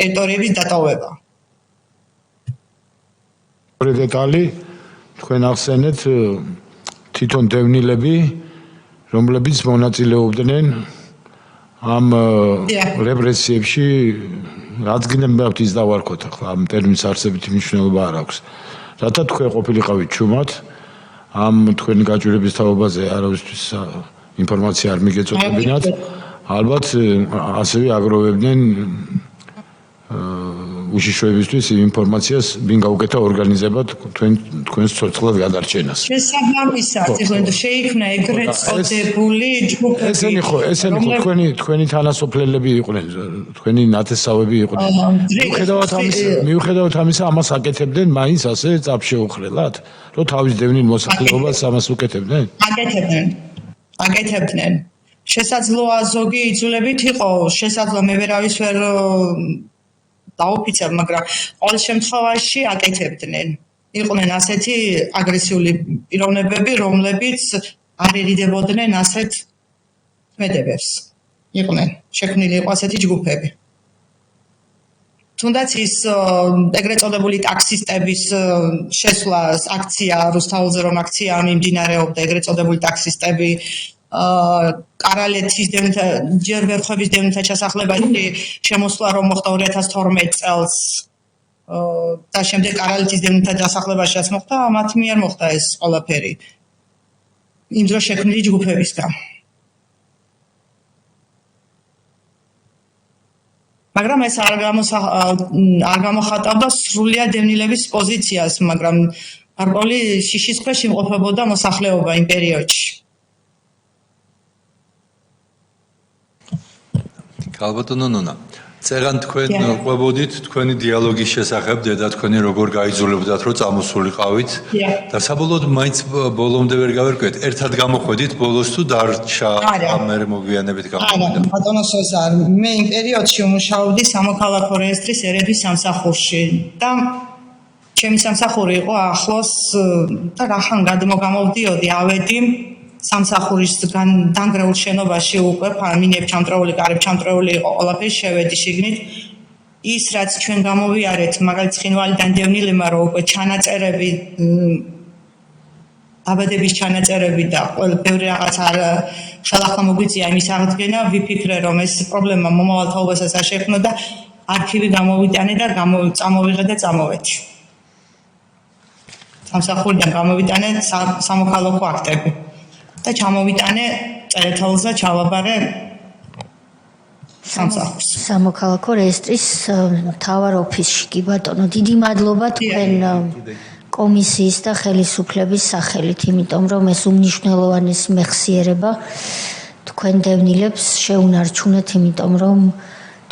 ტერიტორიების დატოვება ორი დეტალი თქვენ ახსენეთ თვითონ დევნილები რომლებიც მონაწილეობდნენ ამ რეპრესიებში რაც გინებთ ის დავარქოთ ახლა ამ ტერმინს არსებითი მნიშვნელობა არ აქვს. რათა თქვენ ყოფილიყავით ჩუმად ამ თქვენი გაჭირვების თაობაზე არავისთვის ინფორმაცია არ მიგეწოდებინათ. ალბათ ასევე აგროვებდნენ უშიშროებისთვის იმ ინფორმაციას ვინ გაუკეთა ორგანიზება თქვენს ცოცხლად გადარჩენას. შესაბამისად, შეიქმნა ეგრეთ წოდებული ჯგუფები. ესენი ხო თქვენი თანასოფლელები იყვნენ, თქვენი ნათესავები იყვნენ. მიუხედავად ამისა, ამას აკეთებდნენ მაინც ასე წაფშეუხრელად, რომ თავის დევნილ მოსახლეობას ამას უკეთებდნენ? აკეთებდნენ. შესაძლოა ზოგი იძულებით იყო, შესაძლოა მე ვერავის ვერ დაუფიცებ, მაგრამ ყოველ შემთხვევაში აკეთებდნენ. იყვნენ ასეთი აგრესიული პიროვნებები, რომლებიც არ ერიდებოდნენ ასეთ მოქმედებებს. იყვნენ შექმნილი იყო ასეთი ჯგუფები. თუნდაც ის ეგრეთ წოდებული ტაქსისტების შესვლა აქცია რუსთაველზე რომ აქცია მიმდინარეობდა ეგრეთ წოდებული ტაქსისტები კარალეთის დევნილთა ჯერ ვერხვების დევნილთა ჩასახლებაში შემოსვლა რომ მოხდა 2012 წელს და შემდეგ კარალეთის დევნილთა დასახლებაშიც მოხდა მათ მიერ მოხდა ეს ყველაფერი იმ დროს შექმნილი ჯგუფებისგან მაგრამ ეს არ გამოხატავდა სრულიად დევნილების პოზიციას მაგრამ გარკვეული შიშის ქვეშ იმყოფებოდა მოსახლეობა იმ პერიოდში ალბათო ნონა წერან თქვენ ყვებოდით თქვენი დიალოგის შესახებ დედა თქვენი როგორ გაიძულებდათ რომ წამოსულიყავით და საბოლოოდ მაინც ბოლომდე ვერ გავერკვეთ ერთად გამოხვედით ბოლოს თუ დარჩა ამერ მოგვიანებით გამოხვედა ბატონო სოზარ მე იმ პერიოდში ვმუშაობდი სამოქალაქო რეესტრის ერების სამსახურში და ჩემი სამსახური იყო ახლოს და რახან გადმოგამოვდიოდი ავედი სამსახურისგან დანგრეულ შენობაში უკვე ფამინებ ჩამტრეული, კარებ ჩამტრეული იყო ყველაფერი შევედი შიგნით. ის რაც ჩვენ გამოვიარეთ, მაგალითად ცხინვალიდან დევნილებმა რომ უკვე ჩანაწერები დაბადების ჩანაწერები და ბევრი რაღაც არ ხელახლა მოგვიწია იმის აღდგენა, ვიფიქრე რომ ეს პრობლემა მომავალ თაობასაც არ შეექმნა და არქივი გამოვიტანე და წამოვიღე და წამოვედი. სამსახურიდან გამოვიტანე სამოქალაქო აქტები. და ჩამოვიტანე წერეთელზე ჩავაბარე სამოქალაქო რეესტრის მთავარ ოფისში კი ბატონო დიდი მადლობა თქვენ კომისიის და ხელისუფლების სახელით იმიტომ რომ ეს უმნიშვნელოვანეს მეხსიერება თქვენ დევნილებს შეუნარჩუნეთ იმიტომ რომ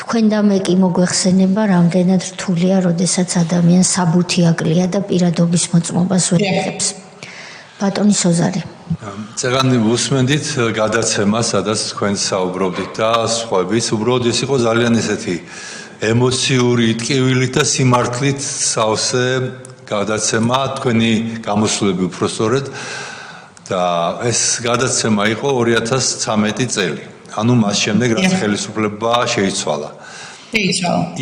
თქვენ და მე კი მოგვეხსენება რამდენად რთულია როდესაც ადამიანს საბუთი აკლია და პირადობის მოწმობას ვერ იღებს ბატონი სოზარი წერანი უსმენდით გადაცემა, სადაც თქვენ საუბრობდით და სხვაებიც უბრალოდ ეს იყო ძალიან ესეთი ემოციური, ტკივილით და სიმართლით სავსე გადაცემა, თქვენი გამოსვლები უფრო სწორედ და ეს გადაცემა იყო 2013 წელი. ანუ მას შემდეგ რაც ხელისუფლება შეიცვალა.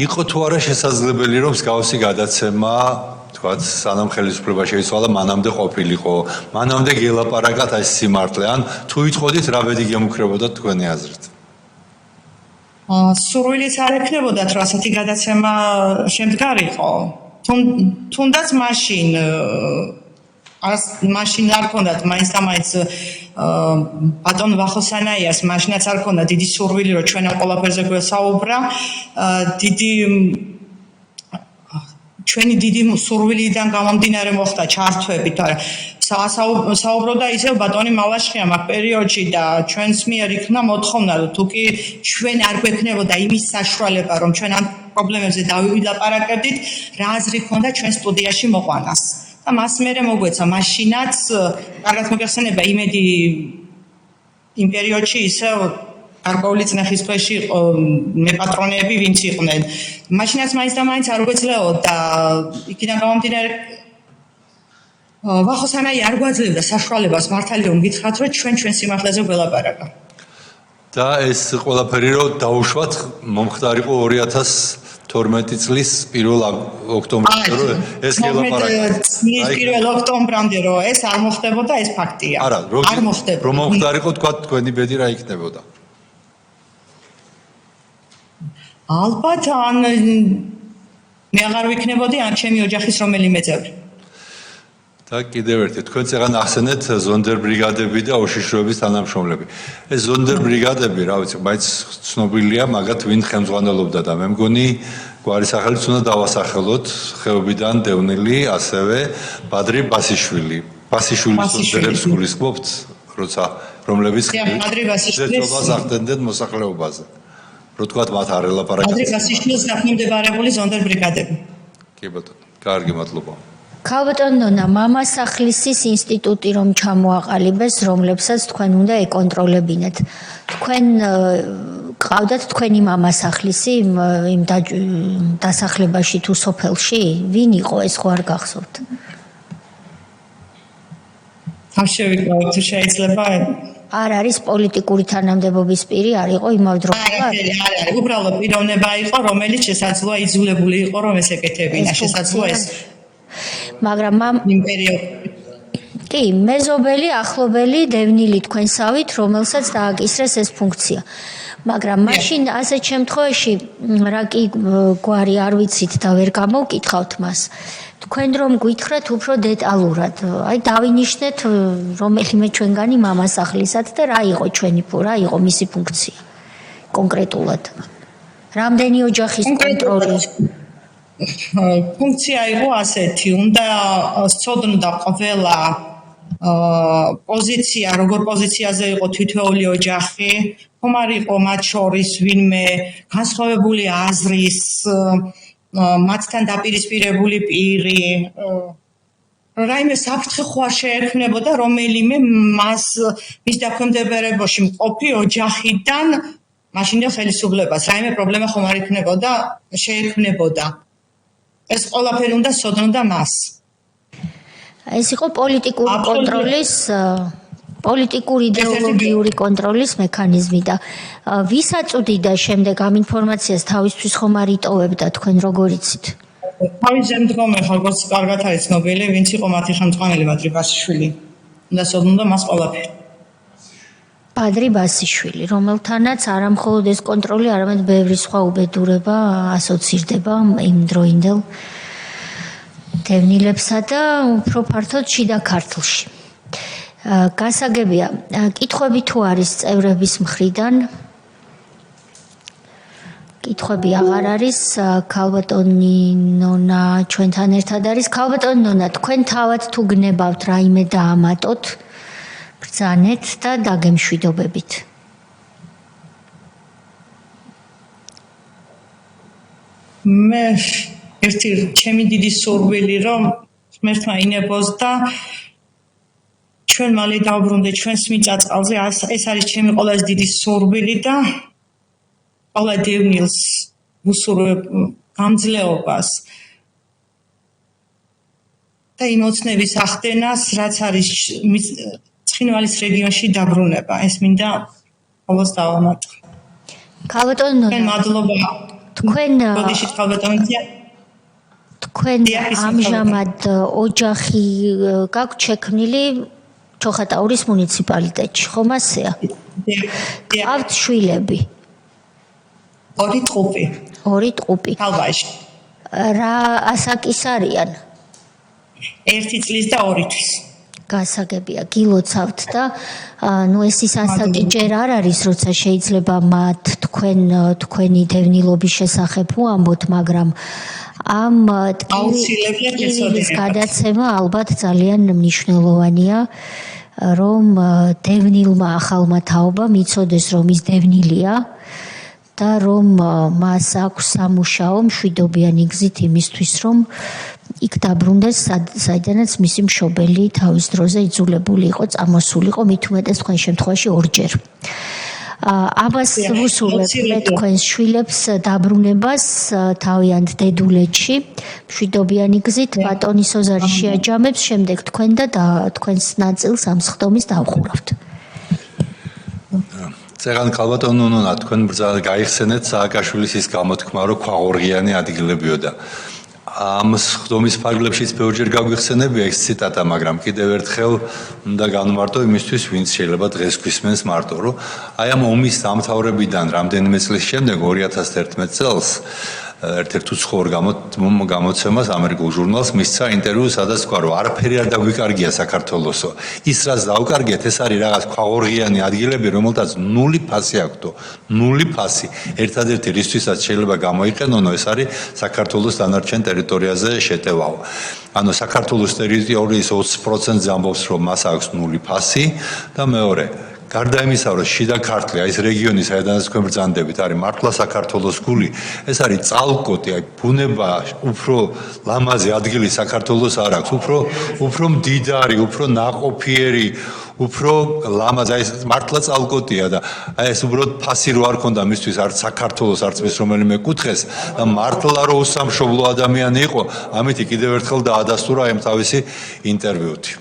იყო თუ არა შესაძლებელი რომ მსგავსი გადაცემა თქვათ სანამ ხელისუფლება შეიცვალა მანამდე ყოფილიყო მანამდე გელაპარაკათ ეს სიმართლე ან თუ იტყოდით რა ბედი გემუქრებოდა თქვენი აზრით სურვილიც არ ექნებოდათ რომ ასეთი გადაცემა შემდგარიყო თუნდაც მაშინ არ ქონდათ მაინც და მაინც ბატონ ვახოსანაიას მაშინაც არ ქონდა დიდი სურვილი რომ ჩვენ ამ ყველაფერზე გვესაუბრა დიდი ჩვენი დიდი სურვილიდან გამომდინარე მოხდა ჩართვები, თორე საუბრობდა ისევ ბატონი მალაშხია მაგ პერიოდში და ჩვენს მიერ იქნა მოთხოვნა, თუ კი ჩვენ არ გვექნებოდა იმის საშუალება, რომ ჩვენ ამ პრობლემებზე დავილაპარაკებდით, რა აზრი ქონდა ჩვენ სტუდიაში მოყვანას. და მას მერე მოგვეცა, მაშინაც კარგად მოგეხსენება იმედი იმ პერიოდში ისევ გარკვეული წნეხის ქვეშ იყო მეპატრონეები ვინც იყვნენ. მაშინაც მაინც და მაინც არ გვეძლეოდა იქიდან გამომდინარე ვახოსანაი არ გვაძლევდა საშუალებას მართალი რომ გითხრათ რომ ჩვენ სიმართლეზე ველაპარაკა. და ეს ყველაფერი რომ დაუშვათ მომხდარიყო 2012 წლის 1 ოქტომბერში რომ ეს გელაპარაკა. წლის 1 ოქტომბრამდე რომ ეს არ მოხდებოდა ეს ფაქტია. არა, არ მოხდებოდა. რომ მომხდარიყო თქვა თქვენი ბედი რა იქნებოდა? ალბათ ან მე აღარ ვიქნებოდი ან ჩემი ოჯახის რომელიმე წევრი. და კიდევ ერთი თქვენ წეგან ახსენეთ ზონდერ ბრიგადები და უშიშროების თანამშრომლები. ეს ზონდერ ბრიგადები, რა ვიცი, მაინც ცნობილია, მაგათ ვინ ხელმძღვანელობდა და მე მგონი გვარი სახელიც უნდა დავასახელოთ ხეობიდან დევნილი, ასევე ბადრი ბასიშვილი. ბასიშვილის ორდერებს გულისხმობთ, როცა რომლებიც ბადრი ბასიშვილის ზეწობას ახდენდნენ მოსახლეობაზე. რო თქვათ მათ არ ელაპარაკეთ. ბადრი ბასიშვილის დაქვემდებარებული ზონდერ ბრიგადები. კი ბატონო, კარგი მადლობა. ქალბატონონა, მამასახლისის ინსტიტუტი რომ ჩამოაყალიბეს, რომლებსაც თქვენ უნდა ეკონტროლებინეთ. თქვენ ყავდათ თქვენი მამასახლისი იმ დასახლებაში თუ სოფელში? ვინ იყო ეს ხო არ გახსოვთ? ამ შევიკავოთ თუ შეიძლება? არ არის პოლიტიკური თანამდებობის პირი, არ იყო იმავდროულად? არა, უბრალოდ პიროვნება იყო, რომელიც შესაძლოა იძულებული იყო რომ ეს ეკეთებინა, შესაძლოა ეს მაგრამ იმ პერიოდში კი, მეზობელი, ახლობელი, დევნილი თქვენსავით, რომელსაც დააკისრეს ეს ფუნქცია. მაგრამ მაშინ ასეთ შემთხვევაში რა კი გვარი არ ვიცით და ვერ გამოვკითხავთ მას. თქვენ რომ გითხრათ უფრო დეტალურად, აი დავინიშნეთ რომელიმე ჩვენგანი მამასახლისად და რა იყო რა იყო მისი ფუნქცია კონკრეტულად. რამდენი ოჯახის კონტროლი? ფუნქცია იყო ასეთი, უნდა სწოდნოდა ყველა პოზიცია, როგორ პოზიციაზე იყო თითოეული ოჯახი, ხომ არ იყო მათ შორის ვინმე განსხვავებული აზრის, მათთან დაპირისპირებული პირი, რაიმე საფრთხე ხო არ შეექმნებოდა რომელიმე მის დაქვემდებარებაში მყოფი ოჯახიდან მაშინდელ ხელისუფლებას, რაიმე პრობლემა ხომ არ იქნებოდა, შეექმნებოდა. ეს ყველაფერი უნდა სწოდნოდა მას. ეს იყო პოლიტიკური კონტროლის, პოლიტიკური იდეოლოგიური კონტროლის მექანიზმი და ვის აწვდიდა შემდეგ ამ ინფორმაციას თავისთვის ხომ არ იტოვებდა თქვენ როგორ იცით? თავის შემდგომი ხალხს კარგად არის ცნობილი, ვინც იყო მათი ხელმძღვანელი ბადრი ბასიშვილი. და სწოდნოდა მას ყველაფერი. ბადრი ბასიშვილი, რომელთანაც არა მხოლოდ ეს კონტროლი, არამედ ბევრი სხვა უბედურება ასოცირდება იმ დროინდელ დევნილებსა და უფრო ფართოდ შიდა ქართლში. გასაგებია, კითხვები თუ არის წევრების მხრიდან? კითხვები აღარ არის, ქალბატონი ნონა ჩვენთან ერთად არის. ქალბატონი ნონა, თქვენ თავად თუ გნებავთ რაიმე დაამატოთ, ბრძანეთ და დაგემშვიდობებით. მე ერთი ჩემი დიდი სურვილი რომ ღმერთმა ინებოს და ჩვენ მალე დავბრუნდეთ ჩვენს მიწა-წყალზე, ეს არის ჩემი ყველაზე დიდი სურვილი და ყველა დევნილს ვუსურვებ გამძლეობას და იმ ოცნების ახდენას, რაც არის ცხინვალის რეგიონში დაბრუნება. ეს მინდა ყოველს დავამატო. ქალბატონი ნონა, მადლობა. თქვენ გოდიში ქალბატონია. თქვენ ამჟამად ოჯახი გაქვთ შექმნილი ჩოხატაურის მუნიციპალიტეტში, ხომ ასეა? გყავთ შვილები? ორი ტყუპი. ორი ტყუპი. თალბაში. რა ასაკის არიან? 1 წლის და 2 თვის. გასაგებია, გილოცავთ და ნუ ეს ის ასაკი ჯერ არ არის, როცა შეიძლება მათ თქვენი დევნილობის შესახებ უამბოთ, მაგრამ ამ ტკივილის გადაცემა ალბათ ძალიან მნიშვნელოვანია, რომ დევნილმა ახალმა თაობამ იცოდეს, რომ ის დევნილია და რომ მას აქვს სამუშაო მშვიდობიანი გზით იმისთვის, რომ იქ დაბრუნდეს, საიდანაც მისი მშობელი თავის დროზე იძულებული იყო წამოსულიყო, მით უმეტეს თქვენ შემთხვევაში ორჯერ. ამას ვუსურვებ მე თქვენს შვილებს დაბრუნებას თავიანთ დედულეთში, მშვიდობიანი გზით, ბატონი სოზარი შეაჯამებს, შემდეგ თქვენ და თქვენს ნაწილს ამ სხდომის დავხურავთ. წეგან ქალბატონო ნონა, თქვენ ბრძანეთ გაიხსენეთ სააკაშვილის ის გამოთქმა, რომ ქვაღორღიანი ადგილებიოდა. ამ სხდომის ფარგლებშიც ბევრჯერ გაგვიხსენებია ეს ციტატა, მაგრამ კიდევ ერთხელ უნდა განვმარტო იმისთვის, ვინც შეიძლება დღეს გვისმენს მარტო, რომ აი ამ ომის დამთავრებიდან რამდენიმე წლის შემდეგ 2011 წელს ერთ-ერთ უცხოურ გამოცემას ამერიკულ ჟურნალს მისცა ინტერვიუ, სადაც თქვა, რომ არაფერი არ დაგვიკარგია საქართველოსო. ის რაც დაუკარგეთ, ეს არის რაღაც ქვაღორღიანი ადგილები, რომელთაც ნული ფასი აქვს, ნული ფასი. ერთადერთი რისთვისაც შეიძლება გამოიყენონო, ეს არის საქართველოს დანარჩენ ტერიტორიაზე შეტევაო. ანუ საქართველოს ტერიტორიის 20%-ზე ამბობს, რომ მას აქვს ნული ფასი და მეორე გარდა იმისა, რომ შიდა ქართლი, აი ეს რეგიონი, საიდანაც თქვენ ბრძანდებით, არის მართლა საქართველოს გული, ეს არის წალკოტი, აი ბუნება უფრო ლამაზი ადგილი საქართველოს არ აქვს, უფრო მდიდარი, უფრო ნაყოფიერი, უფრო ლამაზი, აი ეს მართლა წალკოტია და აი ეს უბრალოდ ფასი რო არ ქონდა მისთვის არც საქართველოს, არც მის რომელიმე კუთხეს და მართლა რო უსამშობლო ადამიანი იყო, ამით კიდევ ერთხელ დაადასტურა ამ თავისი ინტერვიუთი.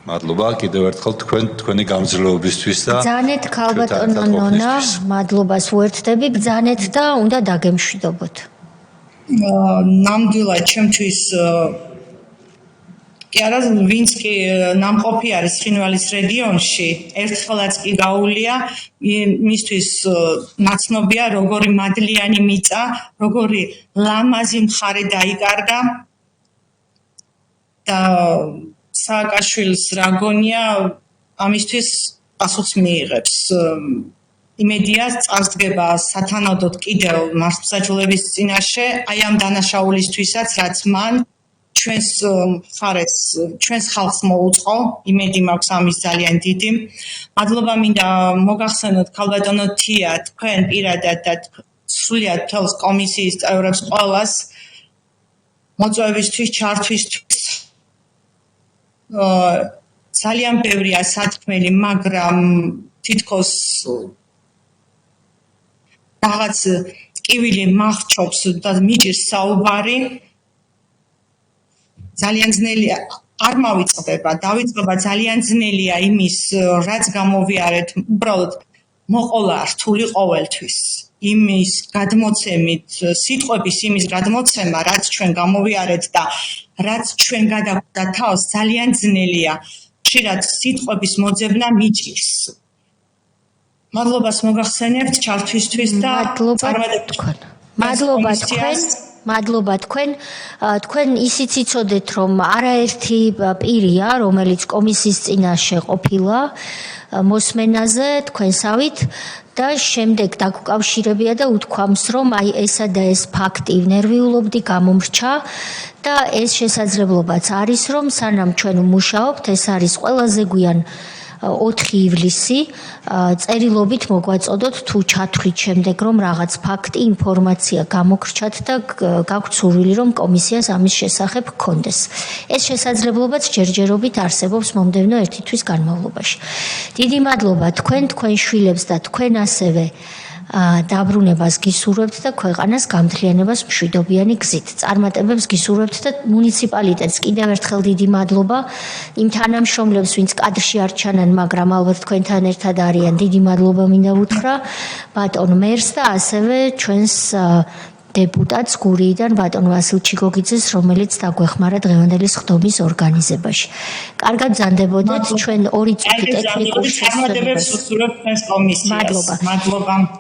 მადლობა კიდევ ერთხელ თქვენი გამძლეობისთვის და ბრძანეთ ქალბატონო ნონა, მადლობას ვუერთდები, ბრძანეთ და უნდა დაგემშვიდობოთ. ნამდვილად ჩემთვის კი არა, ვინც კი ნამყოფი არის ცხინვალის რეგიონში, ერთხელაც კი გაუვლია, მისთვის ნაცნობია როგორი მადლიანი მიწა, როგორი ლამაზი მხარე დაიკარგა და სააკაშვილის რა გონია ამისთვის პასუხს მიიღებს. იმედია წარსდგება სათანადოდ კიდევ მართლმსაჯულების წინაშე აი ამ დანაშაულისთვისაც, რაც მან ჩვენს მხარეს, ჩვენს ხალხს მოუწყო, იმედი მაქვს ამის ძალიან დიდი. მადლობა მინდა მოგახსენოთ ქალბატონო თია, თქვენ პირადად და სრულიად მთელს კომისიის წევრებს ყველას მოწვევისთვის, ჩართვისთვის. ძალიან ბევრია სათქმელი, მაგრამ თითქოს რაღაც ტკივილი მახრჩობს და მიჭირს საუბარი. ძალიან ძნელია, არ მავიწყდება, დავიწყება ძალიან ძნელია იმის, რაც გამოვიარეთ, უბრალოდ მოყოლა რთული ყოველთვის. იმის გადმოცემით, სიტყვების იმის გადმოცემა, რაც ჩვენ გამოვიარეთ და რაც ჩვენ გადაგვდა თავს, ძალიან ძნელია. ხშირად სიტყვების მოძებნა მიჭირს. მადლობას მოგახსენებთ ჩართვისთვის და მადლობა თქვენ ისიც იცოდეთ, რომ არაერთი პირია, რომელიც კომისიის წინაშე ყოფილა მოსმენაზე თქვენსავით და შემდეგ დაგუკავშირებია და უთქვამს, რომ აი ესა და ეს ფაქტი ნერვიულობდი, გამომრჩა და ეს შესაძლებლობაც არის, რომ სანამ ჩვენ ვმუშაობთ, ეს არის ყველაზე გვიან 4 ივლისი წერილობით მოგვაწოდოთ თუ ჩათვლით შემდეგ რომ რაღაც ფაქტი, ინფორმაცია გამოგრჩათ და გაგვთ სურვილი რომ კომისიას ამის შესახებ გქონდეს. ეს შესაძლებლობაც ჯერჯერობით არსებობს მომდევნო 1 თვის განმავლობაში. დიდი მადლობა თქვენ შვილებს და თქვენ ასევე დაბრუნებას გისურვებთ და ქვეყანას გამთლიანებას მშვიდობიანი გზით. წარმატებებს გისურვებთ და მუნიციპალიტეტს კიდევ ერთხელ დიდი მადლობა იმ თანამშრომლებს, ვინც კადრში არ ჩანან, მაგრამ ალბათ თქვენთან ერთად არიან. დიდი მადლობა მინდა უთხრა ბატონ მერს და ასევე ჩვენს დეპუტატს გურიიდან ბატონ ვასილ ჩიგოგიძეს, რომელიც დაგვეხმარა დღევანდელი სხდომის ორგანიზებაში. კარგად ბრძანდებოდეთ, ჩვენ 2 წუთი ტექნიკურ შესწავლებას. მადლობა.